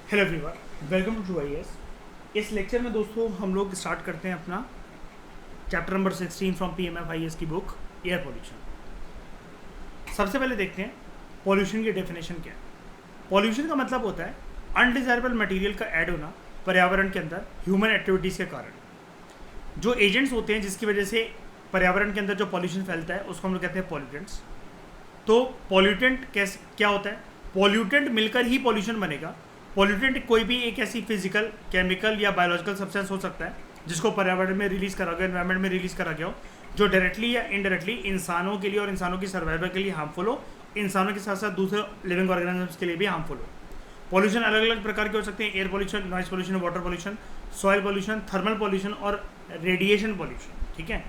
Hello everyone, welcome to True IAS. इस lecture में दोस्तों हम लोग स्टार्ट करते हैं अपना चैप्टर नंबर 16 फ्रॉम पीएमएफ की बुक एयर पोल्यूशन। सबसे पहले देखते हैं पॉल्यूशन की डेफिनेशन क्या है। पॉल्यूशन का मतलब होता है अनडिजायरेबल मटेरियल का ऐड होना पर्यावरण के अंदर ह्यूमन एक्टिविटीज़ के कारण। जो एजेंट्स होते हैं जिसकी वजह से पर्यावरण के अंदर जो पॉल्यूशन फैलता है उसको हम लोग कहते हैं पॉल्यूटेंट्स। तो पॉल्यूटेंट कैसे क्या होता है? पॉल्यूटेंट मिलकर ही पॉल्यूशन बनेगा। पॉल्यूटेंट कोई भी एक ऐसी फिजिकल, केमिकल या बायोलॉजिकल सब्सटेंस हो सकता है जिसको पर्यावरण में रिलीज करा गया, एनवायरनमेंट में रिलीज करा गया हो, जो डायरेक्टली या इनडायरेक्टली इंसानों के लिए और इंसानों की सर्वाइवल के लिए हार्मफुल हो, इंसानों के साथ साथ दूसरे लिविंग ऑर्गेनिजम्स के लिए भी हार्मफुल हो। पॉल्यूशन अलग अलग प्रकार के हो सकते हैं: air pollution, noise pollution, water pollution, soil pollution, thermal pollution और रेडिएशन पॉल्यूशन। ठीक है,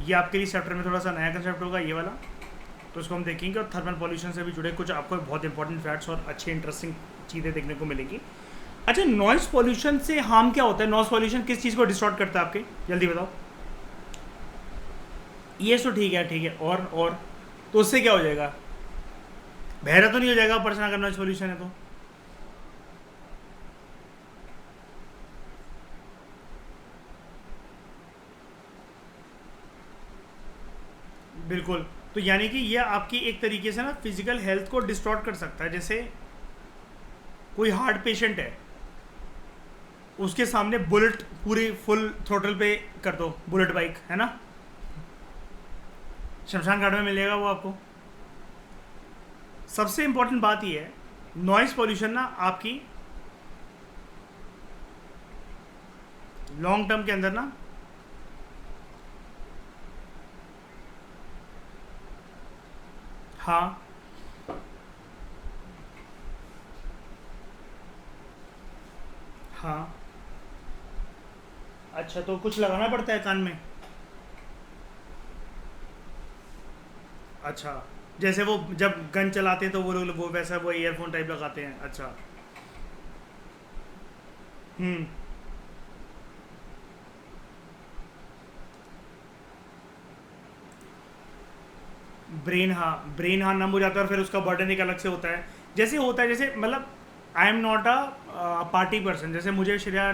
ये आपके लिए चैप्टर में थोड़ा सा नया कंसेप्ट होगा ये वाला, तो इसको हम देखेंगे। और थर्मल पॉल्यूशन से भी जुड़े कुछ आपको बहुत इंपॉर्टेंट फैक्ट्स और अच्छे इंटरेस्टिंग चीज़ें देखने को मिलेंगी। अच्छा, नॉइस पॉल्यूशन से हार्म क्या होता है? नॉइस पॉल्यूशन किस चीज़ को डिस्टॉर्ट करता है आपके? जल्दी बताओ। ये तो ठीक है और तो उससे क्या हो जाएगा? बहरा तो नहीं हो जाएगा पर्सन अगर नॉइस पॉल्यूशन है तो? बिल्कुल। तो यानी कि ये आपकी एक तरीके से ना फिजिकल हेल्थ को डिस्टॉर्ट कर सकता है। जैसे कोई हार्ट पेशेंट है, उसके सामने बुलेट पूरी फुल थ्रोटल पे कर दो, बुलेट बाइक है ना, शमशान घाट में मिलेगा वो आपको। सबसे इंपॉर्टेंट बात यह है, नॉइस पॉल्यूशन ना आपकी लॉन्ग टर्म के अंदर ना हाँ हाँ। अच्छा, तो कुछ लगाना पड़ता है कान में? अच्छा, जैसे वो जब गन चलाते हैं तो वो लोग वो वैसा वो ईयरफोन टाइप लगाते हैं। अच्छा। हम्म। ब्रेन हाँ नम हो जाता है और फिर उसका बर्डन एक अलग से होता है। जैसे होता है, जैसे मतलब I am not a party person. जैसे मुझे श्रेया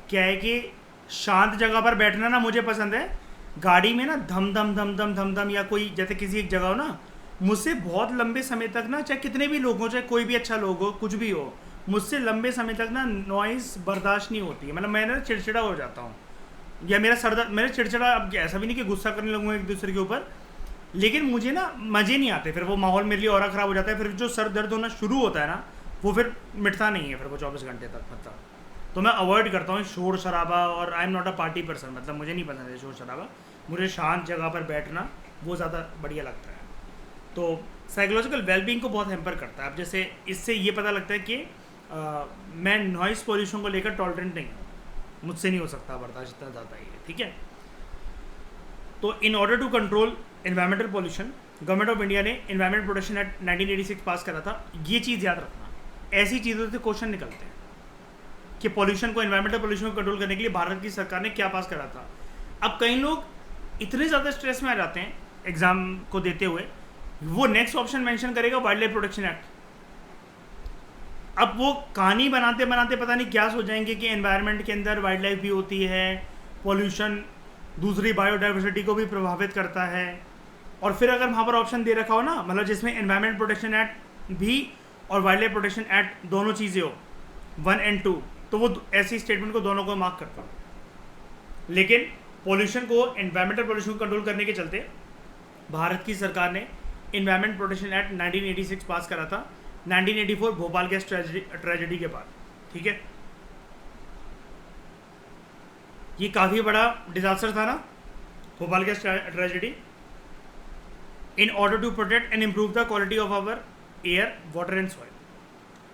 क्या है कि शांत जगह पर बैठना ना मुझे पसंद है। गाड़ी में ना धम धम धम धम धम धम या कोई जैसे किसी एक जगह हो ना, मुझसे बहुत लंबे समय तक ना, चाहे कितने भी लोग हो, चाहे कोई भी अच्छा लोग हो, कुछ भी हो, मुझसे लंबे समय तक ना नॉइस बर्दाश्त नहीं होती है। मतलब मैं ना चिड़चिड़ा हो जाता हूँ, या मेरा सर दर्द, मेरा चिड़चिड़ा, अब ऐसा भी नहीं कि गुस्सा करने लगूँगा एक दूसरे के ऊपर, लेकिन मुझे ना मज़े नहीं आते। फिर वो माहौल मेरे लिए और ख़राब हो जाता है। फिर जो सर दर्द होना शुरू होता है ना, वो फिर मिटता नहीं है फिर वो 24 घंटे तक। मतलब तो मैं अवॉइड करता हूँ शोर शराबा, और I am not a party person. मतलब मुझे नहीं पसंद है शोर शराबा, मुझे शांत जगह पर बैठना वो ज़्यादा बढ़िया लगता है। तो साइकोलॉजिकल वेलबींग को बहुत हैम्पर करता है। अब जैसे इससे ये पता लगता है कि मैं नॉइस पॉल्यूशन को लेकर टॉलरेंट नहीं हूँ, मुझसे नहीं हो सकता बर्दाश्त इतना ज़्यादा ही है। ठीक है, तो in order to control environmental pollution, government of India ने एनवायरमेंट प्रोटेक्शन एक्ट 1986 पास करा था। ये चीज़ याद रखना, ऐसी चीज़ों से क्वेश्चन निकलते हैं कि पॉल्यूशन को, एनवायरमेंटल पॉल्यूशन को कंट्रोल करने के लिए भारत की सरकार ने क्या पास करा था। अब कई लोग इतने ज़्यादा स्ट्रेस में आ जाते हैं एग्जाम को देते हुए, वो नेक्स्ट ऑप्शन मेंशन करेगा वाइल्ड लाइफ प्रोटेक्शन एक्ट। अब वो कहानी बनाते बनाते पता नहीं क्या सोच जाएंगे कि एनवायरनमेंट के अंदर वाइल्ड लाइफ भी होती है, पॉल्यूशन दूसरी बायोडाइवर्सिटी को भी प्रभावित करता है। और फिर अगर वहाँ पर ऑप्शन दे रखा हो ना, मतलब जिसमें एनवायरनमेंट प्रोटेक्शन एक्ट भी और वाइल्ड लाइफ प्रोटेक्शन एक्ट दोनों चीज़ें हो, 1 और 2, तो वो ऐसी स्टेटमेंट को दोनों को मार्क करता है। लेकिन पॉल्यूशन को, एनवायरमेंटल पॉल्यूशन को कंट्रोल करने के चलते भारत की सरकार ने एनवायरमेंट प्रोटेक्शन एक्ट 1986 पास करा था, 1984 भोपाल गैस ट्रेजेडी के बाद। ठीक है, ये काफ़ी बड़ा डिजास्टर था ना, Bhopal gas tragedy. In order to protect and improve the quality of our air, water and soil.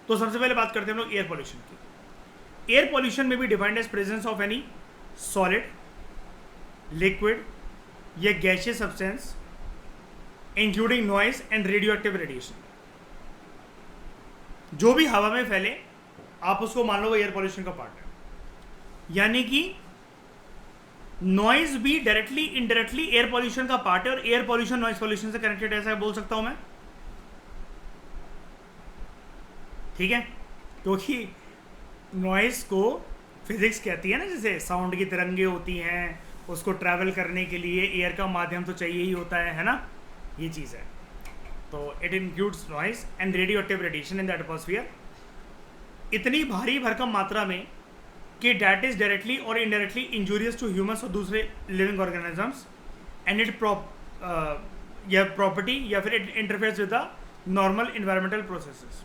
तो सबसे पहले बात करते हैं हम लोग एयर पॉल्यूशन की। एयर पॉल्यूशन में भी defined as presence of any solid, liquid या gaseous substance including noise and radioactive radiation. जो भी हवा में फैले आप उसको मान लो वो एयर पॉल्यूशन का पार्ट है। यानी कि नॉइज भी डायरेक्टली इनडायरेक्टली एयर पॉल्यूशन का पार्ट है, और एयर पॉल्यूशन नॉइज पॉल्यूशन से कनेक्टेड, ऐसा बोल सकता हूं मैं। ठीक है, क्योंकि नॉइस को फिजिक्स कहती है ना, जैसे साउंड की तरंगे होती हैं, उसको ट्रैवल करने के लिए एयर का माध्यम तो चाहिए ही होता है ना, ये चीज़ है। तो it includes noise and radioactive radiation in the atmosphere, इतनी भारी भरकम मात्रा में कि डैट इज डायरेक्टली और इनडायरेक्टली इंजूरियस टू ह्यूमंस और दूसरे लिविंग ऑर्गेनिजम्स, एंड इट या प्रॉपर्टी या फिर it interferes with the normal environmental processes.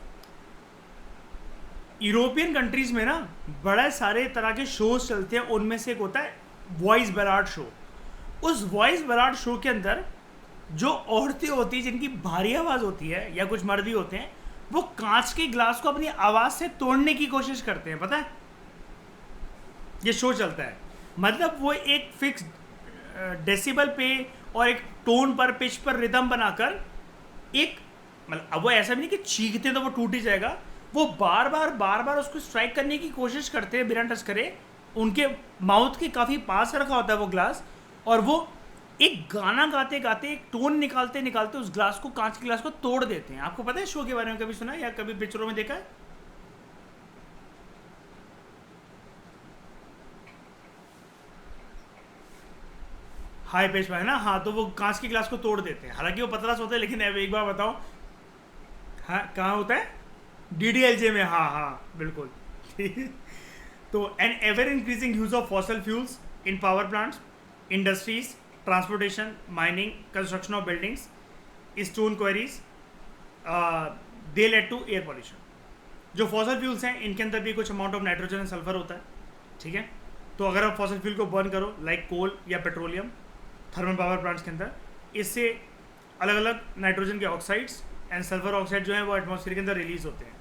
European countries में ना बड़े सारे तरह के शोज चलते हैं, उनमें से एक होता है वॉइस बराड शो। उस वॉइस बराड शो के अंदर जो औरतें होती हैं जिनकी भारी आवाज़ होती है या कुछ मर्द ही होते हैं, वो कांच के ग्लास को अपनी आवाज़ से तोड़ने की कोशिश करते हैं, पता है? ये शो चलता है, मतलब वो एक फिक्स डेसिबल पे और एक टोन पर, पिच पर रिदम बनाकर एक, मतलब अब वो ऐसा भी नहीं कि चीखते तो वो टूट ही जाएगा, वो बार बार उसको स्ट्राइक करने की कोशिश करते हैं बिना टच करे। उनके माउथ के काफ़ी पास रखा होता है वो ग्लास, और वो एक गाना गाते गाते, एक टोन निकालते निकालते उस ग्लास को, कांच के ग्लास को तोड़ देते हैं। आपको पता है शो के बारे में? कभी सुना या कभी पिक्चरों में देखा है? हाई पेच में है ना, हाँ, तो वो कांच के ग्लास को तोड़ देते हैं, हालांकि वो पतला सा होता है, लेकिन अब एक बार बताओ, हाँ कहाँ होता है? DDLJ में, हाँ हाँ बिल्कुल। तो an ever increasing use of fossil fuels in power plants, industries, transportation, mining, construction of buildings, stone quarries, they led to air pollution. जो फॉसल फ्यूल्स हैं इनके अंदर भी कुछ amount of nitrogen and sulphur होता है, ठीक है? तो अगर आप फॉसल फ्यूल को बर्न करो लाइक कोल या पेट्रोलियम थर्मल पावर प्लांट्स के अंदर, इससे अलग अलग नाइट्रोजन के ऑक्साइड्स एंड सल्फर ऑक्साइड जो है वो एटमॉस्फेयर के अंदर रिलीज होते हैं।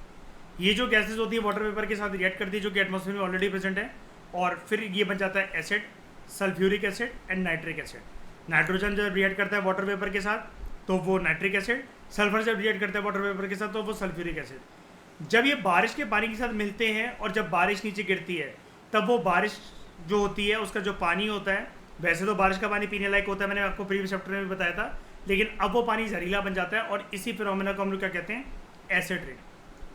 ये जो गैसेज होती है वाटर वेपर के साथ रिएक्ट करती है, जो कि एटमॉस्फेयर में ऑलरेडी प्रेजेंट है, और फिर ये बन जाता है acid, sulphuric acid and nitric acid. Nitrogen जब रिएक्ट करता है वाटर वेपर के साथ तो वो नाइट्रिक एसिड, सल्फर जब रिएक्ट करता है वाटर वेपर के साथ तो वो सल्फ्यूरिक एसिड। जब ये बारिश के पानी के साथ मिलते हैं और जब बारिश नीचे गिरती है, तब वो बारिश जो होती है उसका जो पानी होता है, वैसे तो बारिश का पानी पीने लायक होता है, मैंने आपको प्रीवियस चैप्टर में भी बताया था, लेकिन अब वो पानी जहरीला बन जाता है, और इसी फिनोमेना को हम लोग क्या कहते हैं? Acid rain.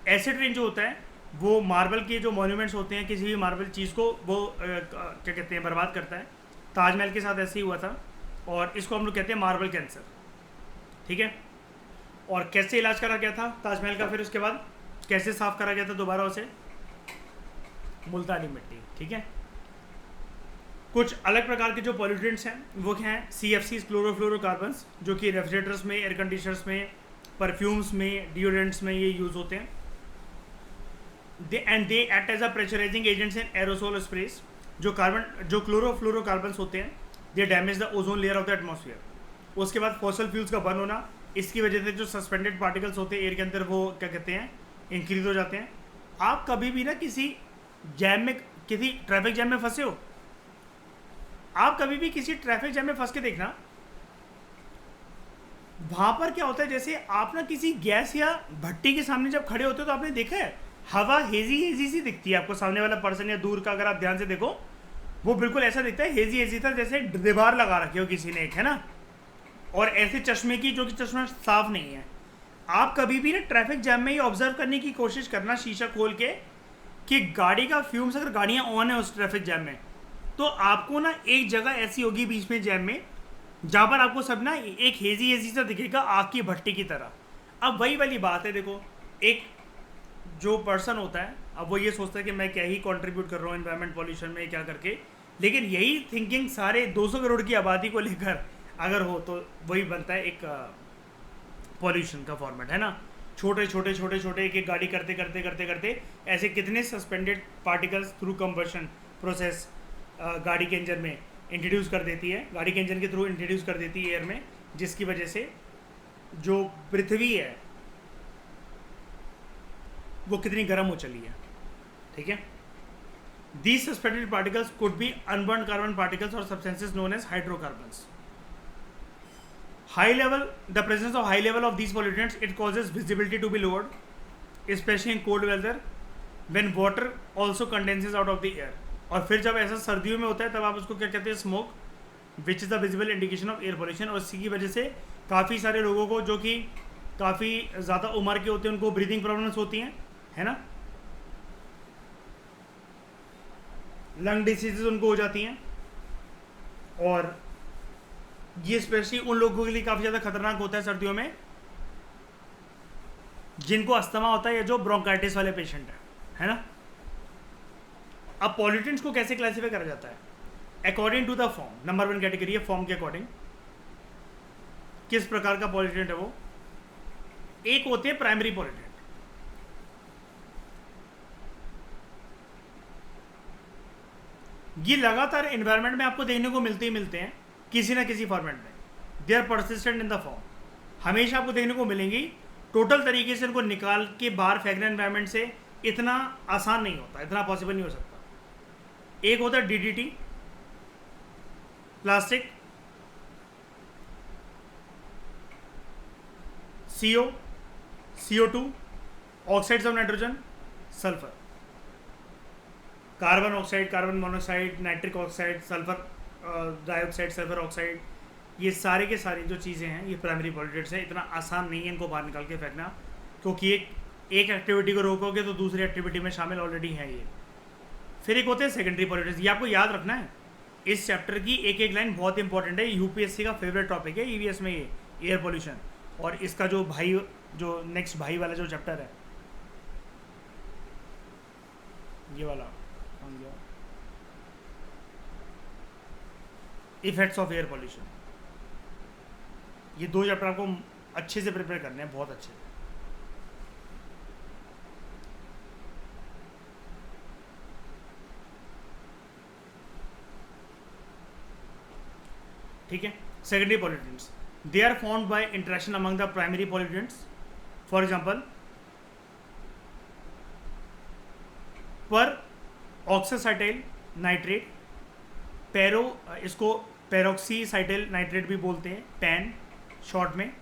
एसिड रेन जो होता है वो मार्बल के जो मॉन्यूमेंट्स होते हैं, किसी भी मार्बल चीज़ को वो क्या कहते हैं, बर्बाद करता है। ताजमहल के साथ ऐसे ही हुआ था, और इसको हम लोग कहते हैं मार्बल कैंसर, ठीक है? और कैसे इलाज करा गया था ताजमहल का, फिर उसके बाद कैसे साफ करा गया था दोबारा उसे? मुल्तानी मिट्टी, ठीक है? कुछ अलग प्रकार के जो पॉल्यूटेंट्स हैं वो क्या हैं? CFCs, क्लोरोफ्लोरोकार्बन्स, जो कि रेफ्रिजरेटर्स में, एयर कंडीशनर्स में, परफ्यूम्स में, डिओड्रेंट्स में ये यूज़ होते हैं। They act as a pressurising agents in aerosol sprays. जो क्लोरोफ्लोरोकार्बन्स होते हैं, they damage the ozone layer of the atmosphere. उसके बाद फॉसल फ्यूल्स का बर्न होना, इसकी वजह से जो सस्पेंडेड पार्टिकल्स होते हैं एयर के अंदर वो क्या कहते हैं, इंक्रीज हो जाते हैं। आप कभी भी ना किसी जैम में, किसी ट्रैफिक जैम में फंसे हो, आप कभी भी किसी ट्रैफिक जैम में फंस के देखना, वहां पर क्या होता है, जैसे आप ना किसी गैस या भट्टी के सामने जब खड़े होते हो तो आपने देखा है हवा हेजी हेजी सी दिखती है आपको, सामने वाला पर्सन या दूर का अगर आप ध्यान से देखो वो बिल्कुल ऐसा दिखता है, हेजी हेजी था, जैसे दीवार लगा रखी हो किसी ने एक, है ना? और ऐसे चश्मे की जो कि चश्मा साफ नहीं है। आप कभी भी ना ट्रैफिक जैम में ही ऑब्जर्व करने की कोशिश करना शीशा खोल के कि गाड़ी का फ्यूम्स, अगर गाड़ियाँ ऑन है उस ट्रैफिक जैम में, तो आपको ना एक जगह ऐसी होगी बीच में जैम में जहाँ पर आपको सब ना एक हेजी हेजी सा दिखेगा, आग की भट्टी की तरह। अब वही वाली बात है, देखो एक जो पर्सन होता है, अब वो ये सोचता है कि मैं क्या ही कंट्रीब्यूट कर रहा हूँ एनवायरनमेंट पॉल्यूशन में क्या करके, लेकिन यही थिंकिंग सारे 200 करोड़ की आबादी को लेकर अगर हो तो वही बनता है एक पॉल्यूशन का फॉर्मेट, है ना? छोटे छोटे छोटे छोटे एक एक गाड़ी करते करते करते करते ऐसे कितने suspended particles through combustion process गाड़ी के इंजन में इंट्रोड्यूस कर देती है, गाड़ी के इंजन के थ्रू इंट्रोड्यूस कर देती है एयर में, जिसकी वजह से जो पृथ्वी है वो कितनी गर्म हो चली है, ठीक है? These suspended particles could be unburned carbon particles or substances known as hydrocarbons. The presence of high level of these pollutants, it causes visibility to be lowered, especially in cold weather when water also condenses out of the air. और फिर जब ऐसा सर्दियों में होता है तब आप उसको क्या कहते हैं? Smoke, which is the visible indication of air pollution. और इसी की वजह से काफ़ी सारे लोगों को जो कि काफ़ी ज़्यादा उम्र के होते हैं उनको ब्रीदिंग प्रॉब्लम्स होती हैं, है ना? लंग डिसीजेज उनको हो जाती हैं, और ये स्पेशली उन लोगों के लिए काफ़ी ज़्यादा खतरनाक होता है सर्दियों में जिनको अस्थमा होता है या जो ब्रोंकाइटिस वाले पेशेंट है ना। अब पॉल्यूटेंट्स को कैसे क्लासीफाई करा जाता है according to the form. Number 1 category है फॉर्म के अकॉर्डिंग, किस प्रकार का पॉल्यूटेंट है वो। एक होते हैं प्राइमरी पॉल्यूटेंट, ये लगातार एनवायरनमेंट में आपको देखने को मिलते ही मिलते हैं किसी ना किसी फॉर्मेट में। They are persistent in the form, हमेशा आपको देखने को मिलेंगी। टोटल तरीके से इनको निकाल के बाहर फेंकना एनवायरनमेंट से इतना आसान नहीं होता, इतना पॉसिबल नहीं हो सकता। एक होता है DDT, plastic, CO, CO2, oxides of nitrogen, sulphur, carbon oxide, carbon monoxide, nitric oxide, sulphur dioxide, sulphur oxide, ये सारे के सारी जो चीज़ें हैं ये प्राइमरी पॉल्यूटेंट्स हैं। इतना आसान नहीं है इनको बाहर निकाल के फेंकना, क्योंकि एक एक्टिविटी को रोकोगे तो दूसरी एक्टिविटी में शामिल ऑलरेडी है ये। फिर एक होते हैं सेकेंडरी पॉल्यूटेंट्स, ये आपको याद रखना है। इस चैप्टर की एक एक लाइन बहुत इंपॉर्टेंट है, यूपीएससी का फेवरेट टॉपिक है ईवीएस में ये एयर पॉल्यूशन। और इसका जो भाई, जो नेक्स्ट भाई वाला जो चैप्टर है ये वाला, इफेक्ट्स ऑफ एयर पॉल्यूशन, ये 2 चैप्टर आपको अच्छे से प्रिपेयर करने हैं, बहुत अच्छे से। ठीक है। Secondary pollutants, they are found by interaction among the primary pollutants. For example peroxyacetyl nitrate, इसको पेरोक्सीसाइटाइल नाइट्रेट भी बोलते हैं, पैन शॉर्ट में।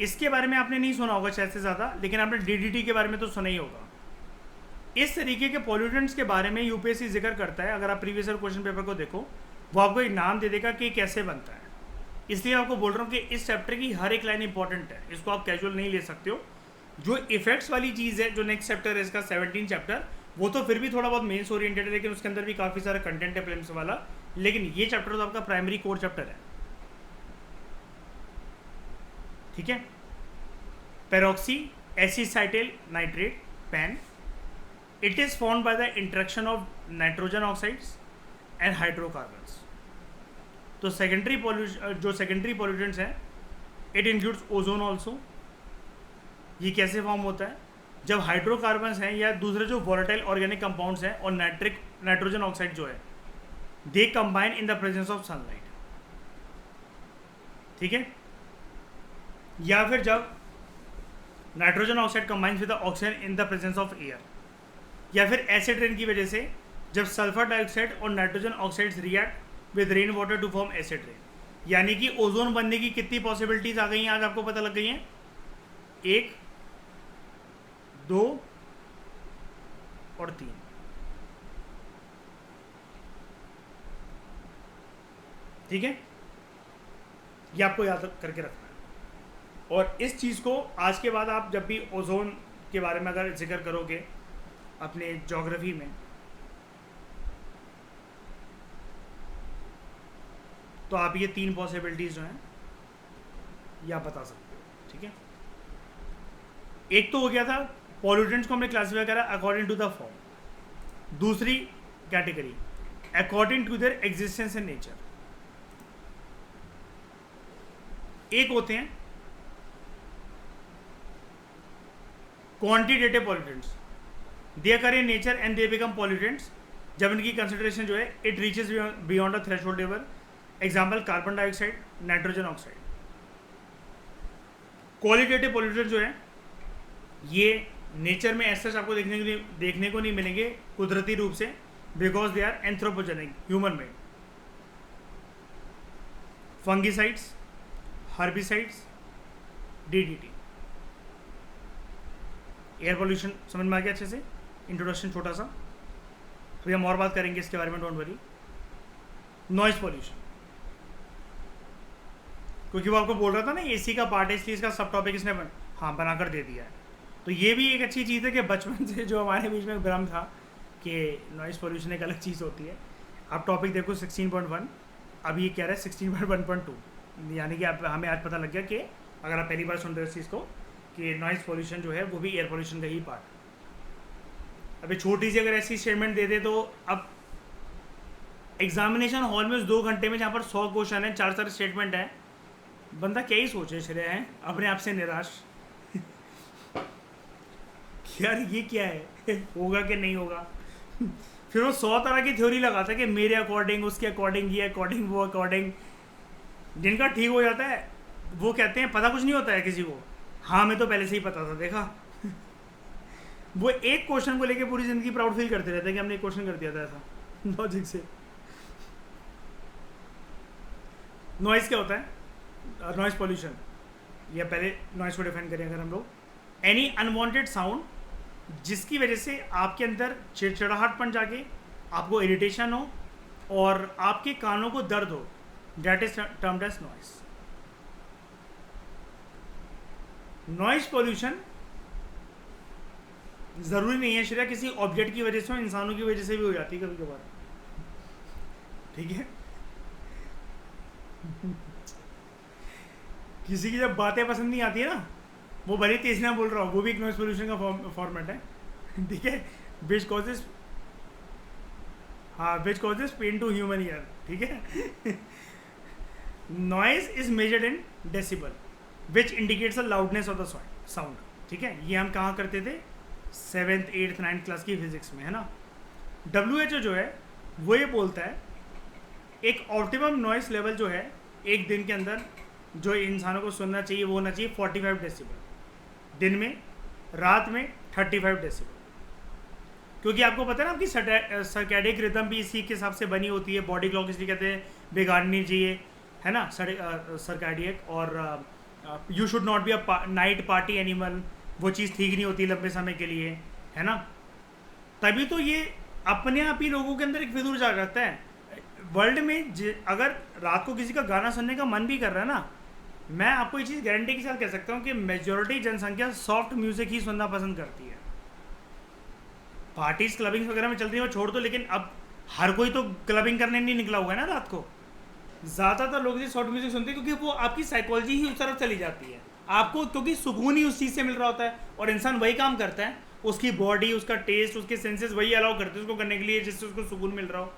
इसके बारे में आपने नहीं सुना होगा शायद से ज़्यादा, लेकिन आपने डीडीटी के बारे में तो सुना ही होगा। इस तरीके के पॉल्यूटेंट्स के बारे में यूपीएससी जिक्र करता है। अगर आप प्रीवियस ईयर क्वेश्चन पेपर को देखो, वो आपको एक नाम दे देगा कि कैसे बनता है। इसलिए आपको बोल रहा हूँ कि इस चैप्टर की हर एक लाइन इंपॉर्टेंट है, इसको आप कैजुअल नहीं ले सकते हो। जो इफेक्ट्स वाली चीज़ है, जो नेक्स्ट चैप्टर है इसका 17 चैप्टर, वो तो फिर भी थोड़ा बहुत मेन्स ओरिएंटेड है, लेकिन उसके अंदर भी काफ़ी सारा कंटेंट है प्रीलिम्स वाला। लेकिन ये चैप्टर तो आपका प्राइमरी कोर चैप्टर है, ठीक है। Peroxy acetyl nitrate PAN, it is found by the interaction of nitrogen oxides and hydrocarbons. तो सेकेंडरी पॉल्यूशन, जो सेकेंडरी पॉल्यूटेंट्स हैं, इट इंक्लूड्स ओजोन ऑल्सो। ये कैसे फॉर्म होता है, जब हाइड्रोकार्बन्स हैं या दूसरे जो वोलेटाइल ऑर्गेनिक कंपाउंड्स हैं और नाइट्रोजन ऑक्साइड जो है, they combine in the presence of sunlight, ठीक है। या फिर जब nitrogen oxide combines with the oxygen in the presence of air, या फिर एसिड रेन की वजह से जब सल्फर डाइऑक्साइड और nitrogen oxides react with rain water to form acid rain. यानी कि ओजोन बनने की कितनी पॉसिबिलिटीज आ गई हैं आज आपको पता लग गई हैं, 1, 2 और 3। ठीक है, ये आपको याद करके रखना है। और इस चीज़ को आज के बाद आप जब भी ओजोन के बारे में अगर जिक्र करोगे अपने ज्योग्राफी में, तो आप ये 3 पॉसिबिलिटीज जो हैं ये आप बता सकते हो, ठीक है। एक तो हो गया था पॉल्यूटेंट्स को हमने क्लासिफाई करा अकॉर्डिंग टू द फॉर्म। दूसरी category according to their existence in nature. एक होते हैं quantitative pollutants, they occur in nature and they become pollutants जब इनकी कंसिडरेशन जो है it reaches beyond the threshold level. Example carbon dioxide, nitrogen oxide. Qualitative pollutant जो है ये नेचर में ऐसा आपको देखने को नहीं मिलेंगे कुदरती रूप से, because they are anthropogenic, human made. Fungicides, herbicides, DDT. Air pollution समझ में आ गया अच्छे से, इंट्रोडक्शन छोटा सा, तो हम और बात करेंगे इसके बारे में, डोंट वरी। नॉइज पोल्यूशन, क्योंकि वो आपको बोल रहा था ना एसी का पार्ट है, इसलिए इसका सब टॉपिक इसने बनाकर दे दिया है। तो ये भी एक अच्छी चीज़ है कि बचपन से जो हमारे बीच में भ्रम था कि नॉइज़ पोल्यूशन एक अलग चीज़ होती है। आप टॉपिक देखो 16.1, अभी ये कह रहा है 16.1.2, यानी कि आप हमें आज पता लग गया कि अगर आप पहली बार सुन रहे हो इस चीज़ को कि नॉइज़ पोल्यूशन जो है वो भी एयर पोल्यूशन का ही पार्ट। अभी छोटी सी अगर ऐसी स्टेटमेंट दे दे तो अब एग्जामिनेशन हॉल में उस 2 घंटे में जहाँ पर 100 क्वेश्चन है, 4 स्टेटमेंट है, बंदा क्या ही सोचे श्रेय है अपने आप से निराश यार ये क्या है होगा कि नहीं होगा। फिर वो 100 तरह की थ्योरी लगाता है कि मेरे अकॉर्डिंग, उसके अकॉर्डिंग, ये अकॉर्डिंग, वो अकॉर्डिंग। जिनका ठीक हो जाता है वो कहते हैं पता कुछ नहीं होता है किसी को, हाँ मैं तो पहले से ही पता था, देखा वो एक क्वेश्चन को लेके पूरी जिंदगी प्राउड फील करते रहते हैं कि हमने एक क्वेश्चन कर दिया था ऐसा लॉजिक से। नॉइज़ क्या होता है? नॉइज़ पोल्यूशन, या पहले नॉइज़ को डिफाइन करें अगर हम लोग, एनी अनवांटेड साउंड जिसकी वजह से आपके अंदर चिड़चिड़ाहटपन जाके, आपको इरिटेशन हो और आपके कानों को दर्द हो, that is termed as noise. Noise pollution ज़रूरी नहीं है श्रेया किसी ऑब्जेक्ट की वजह से हो, इंसानों की वजह से भी हो जाती है कभी कभार, ठीक है। किसी की जब बातें पसंद नहीं आती है ना, वो भले तेज ना बोल रहा हूँ, वो भी एक नॉइज पोल्यूशन का फॉर्मेट है, ठीक है। विच कॉजेज, हाँ, which causes pain to human ear, ठीक है। Noise is measured in decibel which indicates the loudness of the sound, ठीक है। ये हम कहाँ करते थे? 7th 8th 9th क्लास की फिजिक्स में, है ना। WHO जो है वो ये बोलता है एक ऑप्टिमम नॉइस लेवल जो है एक दिन के अंदर जो इंसानों को सुनना चाहिए वो होना चाहिए 45 डेसिबल, दिन में, रात में 35 डेसिबल। क्योंकि आपको पता है ना आपकी सर्कैडिक रिदम भी इसी के हिसाब से बनी होती है, बॉडी क्लॉक इसलिए कहते हैं बिगाड़नी चाहिए, है ना, सर्कैडिक। और you should not be a night party animal, वो चीज़ ठीक नहीं होती लंबे समय के लिए, है ना। तभी तो ये अपने आप ही लोगों के अंदर एक फितूर जाग रहता है। वर्ल्ड में अगर रात को किसी का गाना सुनने का मन भी कर रहा है ना, मैं आपको ये चीज़ गारंटी के साथ कह सकता हूँ कि मेजॉरिटी जनसंख्या सॉफ्ट म्यूजिक ही सुनना पसंद करती है। पार्टीज क्लबिंग वगैरह में चलती है वो छोड़ दो, लेकिन अब हर कोई तो क्लबिंग करने नहीं निकला हुआ है ना रात को। ज़्यादातर लोग सॉफ्ट म्यूजिक सुनते हैं क्योंकि वो आपकी साइकोलॉजी ही उस तरफ चली जाती है, आपको क्योंकि सुकून ही उस चीज़ से मिल रहा होता है, और इंसान वही काम करता है, उसकी बॉडी, उसका टेस्ट, उसके सेंसेस वही अलाउ करते हैं उसको करने के लिए जिससे उसको सुकून मिल रहा हो।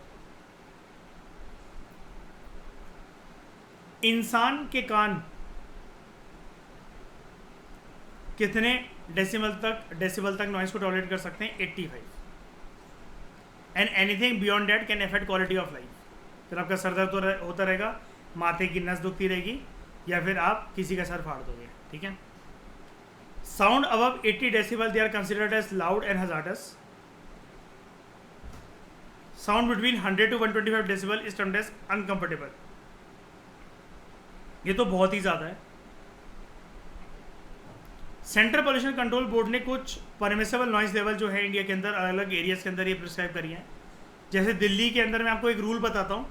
इंसान के कान कितने डेसिबल तक नॉइस को टॉलरेट कर सकते हैं? 85, and anything beyond that can affect quality of life. फिर आपका सर दर्द होता रहेगा, माथे की नस दुखती रहेगी, या फिर आप किसी का सर फाड़ दोगे, ठीक है। Sound above 80 decibel they are considered as loud and hazardous. Sound between 100 to 125 decibel is termed as uncomfortable. ये तो बहुत ही ज़्यादा है। सेंट्रल पोल्यूशन कंट्रोल बोर्ड ने कुछ परमिसेबल नॉइज लेवल जो है इंडिया के अंदर अलग अलग एरियाज के अंदर ये प्रिस्क्राइब करी है। जैसे दिल्ली के अंदर मैं आपको एक रूल बताता हूँ,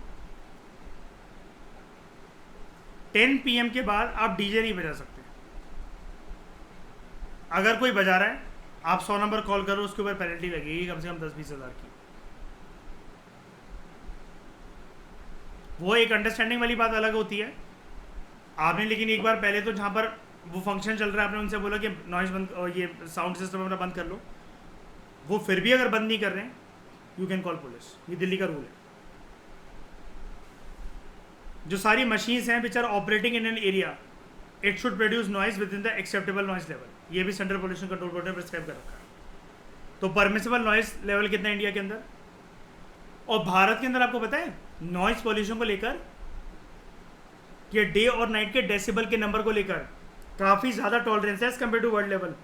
10 PM के बाद आप डीजे नहीं बजा सकते। अगर कोई बजा रहा है आप 100 नंबर कॉल करो, उसके ऊपर पेनल्टी लगेगी कम से कम 10-20 हज़ार की। वो एक अंडरस्टैंडिंग वाली बात अलग होती है। आपने लेकिन एक बार पहले तो जहाँ पर वो फंक्शन चल रहा है आपने उनसे बोला कि नॉइज बंद, ये साउंड सिस्टम अपना बंद कर लो, वो फिर भी अगर बंद नहीं कर रहे हैं, यू कैन कॉल पुलिस। ये दिल्ली का रूल है। जो सारी मशीन्स हैं which are operating in an area, it should produce noise within the acceptable noise level. ये भी सेंट्रल पोल्यूशन कंट्रोल बोर्ड ने प्रिस्क्राइब कर रखा है। तो परमिसेबल नॉइज लेवल कितना है इंडिया के अंदर? और भारत के अंदर आपको पता है नॉइज पोल्यूशन को लेकर, ये डे और नाइट के डेसिबल के नंबर को लेकर काफ़ी ज़्यादा टॉलरेंस है as compare to world level.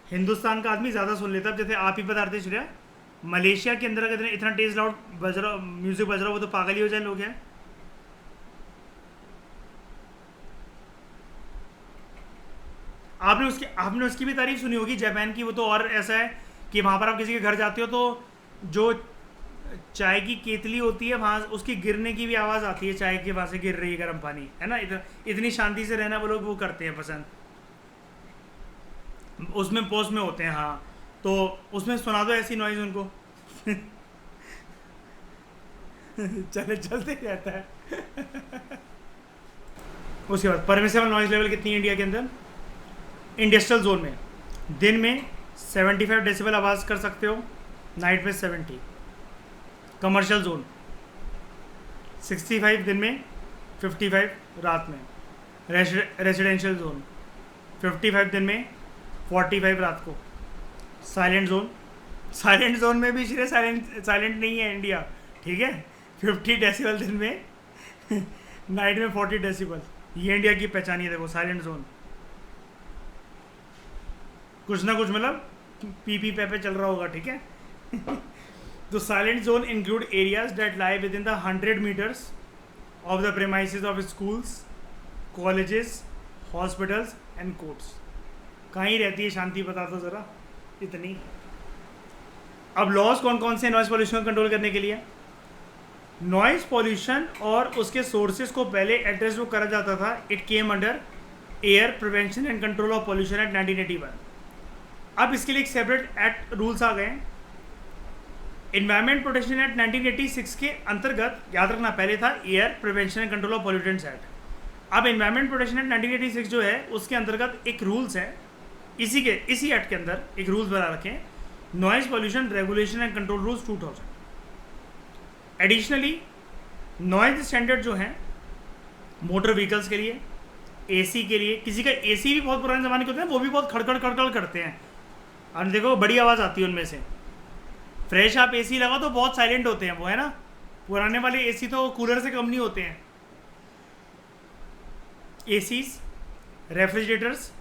Hindustan का आदमी ज़्यादा सुन लेता है। जैसे आप ही बता रहे थे श्रेया, मलेशिया के अंदर अगर इतना तेज लाउड बज रहा म्यूजिक बज रहा, वो तो पागल ही हो जाए लोग हैं। आपने उसकी भी तारीफ सुनी होगी जापान की। वो तो और ऐसा है कि वहाँ पर आप किसी के घर जाते हो तो जो चाय की केतली होती है वहाँ उसकी गिरने की भी आवाज़ आती है, चाय के वहाँ से गिर रही है गर्म पानी, है ना। इतनी शांति से रहना वो लोग वो करते हैं पसंद, उसमें पोस्ट में होते हैं। हाँ, तो उसमें सुना दो ऐसी नॉइज़ उनको। चलते रहता है। उसके बाद परमिसिबल नॉइज़ लेवल कितनी है इंडिया के अंदर? इंडस्ट्रियल जोन में दिन में 75 डेसिबल आवाज़ कर सकते हो, नाइट में 70। कमर्शियल जोन 65 दिन में, 55 रात में। रेजिडेंशियल जोन 55 दिन में, 45 रात को। साइलेंट जोन में भी इसलिए साइलेंट नहीं है इंडिया, ठीक है। 50 डेसिबल दिन में, नाइट में 40 डेसिबल। ये इंडिया की पहचान है, देखो साइलेंट जोन। कुछ ना कुछ मतलब पी पे चल रहा होगा, ठीक है। तो silent zone include areas that lie within the 100 metres of the premises of schools, colleges, hospitals and courts. कहीं रहती है शांति, बता दो ज़रा इतनी। अब लॉज कौन कौन से नॉइज़ पॉल्यूशन को कंट्रोल करने के लिए? नॉइज़ पॉल्यूशन और उसके सोर्सेज को पहले एड्रेस जो करा जाता था, it came under air prevention and control of pollution act 1981। अब इसके लिए एक सेपरेट एक्ट रूल्स आ गए हैं। एनवायरमेंट प्रोटेक्शन एक्ट 1986 के अंतर्गत, याद रखना पहले था air prevention and control of pollutants act, अब एनवायरमेंट प्रोटेक्शन एक्ट 1986 जो है उसके अंतर्गत एक रूल्स है, इसी एक्ट के अंदर एक रूल्स बना रखे हैं, noise pollution regulation and control rules 2000। Additionally noise standard जो हैं मोटर व्हीकल्स के लिए, एसी के लिए, किसी का एसी भी बहुत पुराने ज़माने के होते हैं, वो भी बहुत खड़खड़ करते हैं, और देखो बड़ी आवाज़ आती है उनमें से। फ्रेश आप एसी लगाओ तो बहुत साइलेंट होते हैं वो, है ना। पुराने वाले एसी तो कूलर से कम नहीं होते हैं। ACs, refrigerators,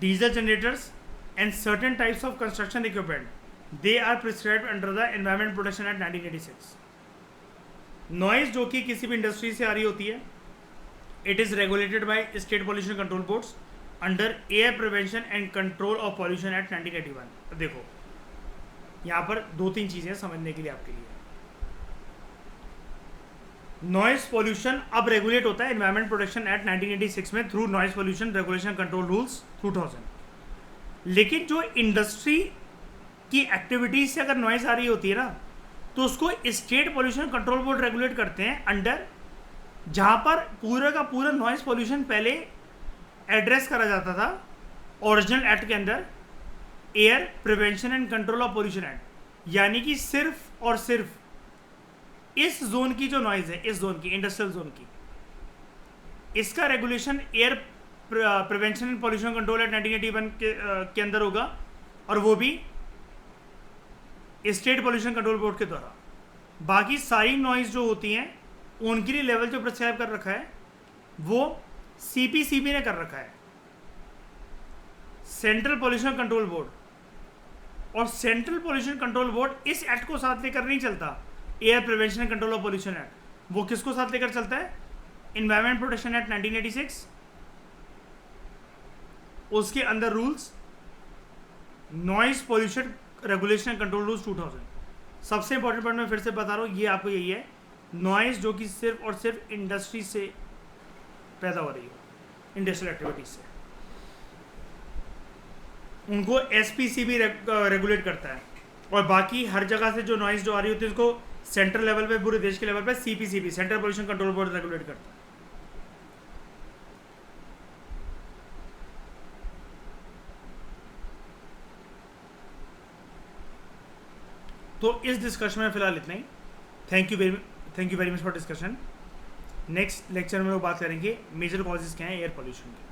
diesel generators and certain types of construction equipment, they are prescribed under the environment protection act 1986। Noise जो कि किसी भी इंडस्ट्री से आ रही होती है, it is regulated by state pollution control boards under air prevention and control of pollution act 1981। देखो यहाँ पर 2-3 चीज़ें समझने के लिए आपके लिए। नॉइज़ पॉल्यूशन अब रेगुलेट होता है एनवायरमेंट प्रोटेक्शन एक्ट 1986 में through noise pollution regulation control rules 2000। लेकिन जो इंडस्ट्री की एक्टिविटीज से अगर नॉइज़ आ रही होती है ना, तो उसको state pollution control board regulate करते हैं अंडर, जहाँ पर पूरा का पूरा नॉइज़ पॉल्यूशन पहले एड्रेस करा जाता था ओरिजिनल एक्ट के अंदर, air prevention and control of pollution act. यानी कि सिर्फ और सिर्फ इस जोन की जो नॉइज़ है, इस जोन की, इंडस्ट्रियल जोन की, इसका regulation air prevention and pollution control act 1981 के अंदर होगा, और वो भी स्टेट पॉल्यूशन कंट्रोल बोर्ड के द्वारा। बाकी सारी नॉइज़ जो होती हैं उनके लिए लेवल जो प्रिस्क्राइब कर रखा है वो सीपीसीबी ने कर रखा है, सेंट्रल पॉल्यूशन कंट्रोल बोर्ड। और सेंट्रल पॉल्यूशन कंट्रोल बोर्ड इस एक्ट को साथ लेकर नहीं चलता, air prevention and control of pollution act. वो किसको साथ लेकर चलता है? एनवायरमेंट प्रोटेक्शन एक्ट 1986, उसके अंदर rules noise pollution regulation and control rules 2000। सबसे इंपॉर्टेंट पॉइंट मैं फिर से बता रहा हूँ, ये आपको यही है, नॉइज़ जो कि सिर्फ और सिर्फ इंडस्ट्री से पैदा हो रही है, इंडस्ट्रियल एक्टिविटीज से, उनको एसपीसीबी रेगुलेट करता है। और बाकी हर जगह से जो नॉइज़ जो आ रही होती है उसको सेंट्रल लेवल पे, पूरे देश के लेवल पे CPCB, central pollution control board regulate करता है। तो इस डिस्कशन में फिलहाल इतना ही। Thank you very much for discussion. Next lecture में लोग बात करेंगे मेजर कॉजेज़ क्या हैं एयर पोल्यूशन के।